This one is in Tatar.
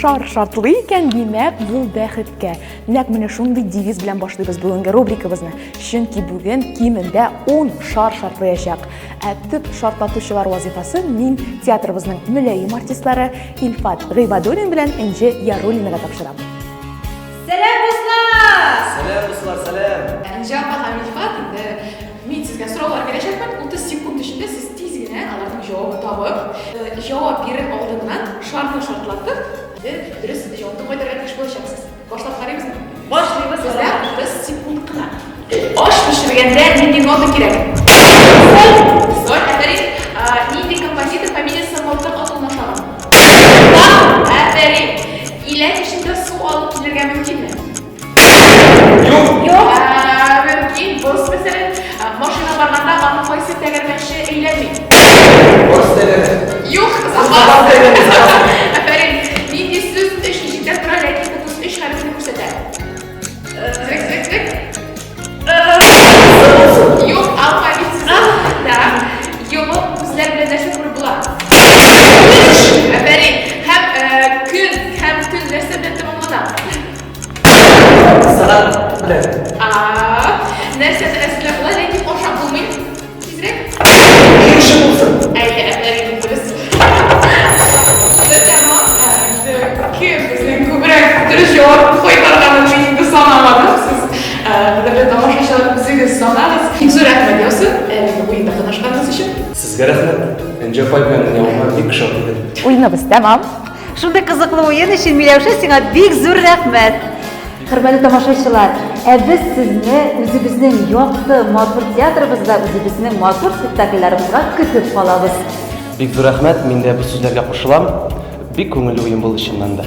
шартлы икән, димәк, бул бәхеткә. Нәкъ менә шундый девиз белән башлыйбыз бүгенге рубрикабызны. Чөнки бүген кимендә 10 шар шартлаячак. Ә төп шартлатучылар вазифасы мин театрыбызның мөләйим артистлары Илфат Гыйбадуллин белән Энҗе Яруллинага тапшырам. Сәлам дуслар! Сәлам дуслар, сәлам! Энҗе апа һәм Илфат, инде мин сезгә сораулар бирәчәкмен. 30 секунд эчендә сез тиз генә аларның җавабын табып, җавап бирер алдыннан шарны шартлатып, дөрес җавапны кайтарырга тиеш булачаксыз. Башлап карыйбызмы? Башлыйбыз. Сездә 30 секунд кына. Аш пешергәндә нинди нота кирәк? Соль, әфәрин. Нинди композитор фамилиясе Малтак атылына охшаган? Әфәрин. Иләк эчендә су алып килергә мөмкинме? Юк. Мөмкин. Бос мәсәлән, машина барганда аны кайсы тәгәрмәче әйләнми? Бос тәгәрмәче. Юк, запас. Әфәрин. Нинди сүз 3-нче тора, ләкин 33 хәрефне күрсәтә? Зек. Юк, алфавит сүзе. Да. Юк, күзләр белән нәрсә күреп була? Әфәрин. Һәм көн нәрсә белән тәмамлана? Сәгать белән. Нәрсәне әзерләп була, ләкин ашап булмый. Тизрәк. Йомшак булсын. Әйе, әфәрин, дөрес. Тамам. Кем безнең күбрәк дөрес җавап кайтарганын мин инде санамадым. Сез кадерле тамашачылар, үзегез санагыз. Бик зур рәхмәт яусын. Уенда катнашканыгыз өчен. Сезгә рәхмәт. Энҗе апай белән яңа бик шат идем. Уеныбыз тәмам. Шундый кызыклы уен өчен Миләүшә сиңа бик зур рәхмәт. Хөрмәтле тамашачылар, без сезне үзебезнең якты матур театрыбызда, үзебезнең матур спектакльләребезгә көтеп калабыз. Бик зур рәхмәт. Мин дә бу сүзләргә кушылам. Бик күңелле уен булды чыннан да.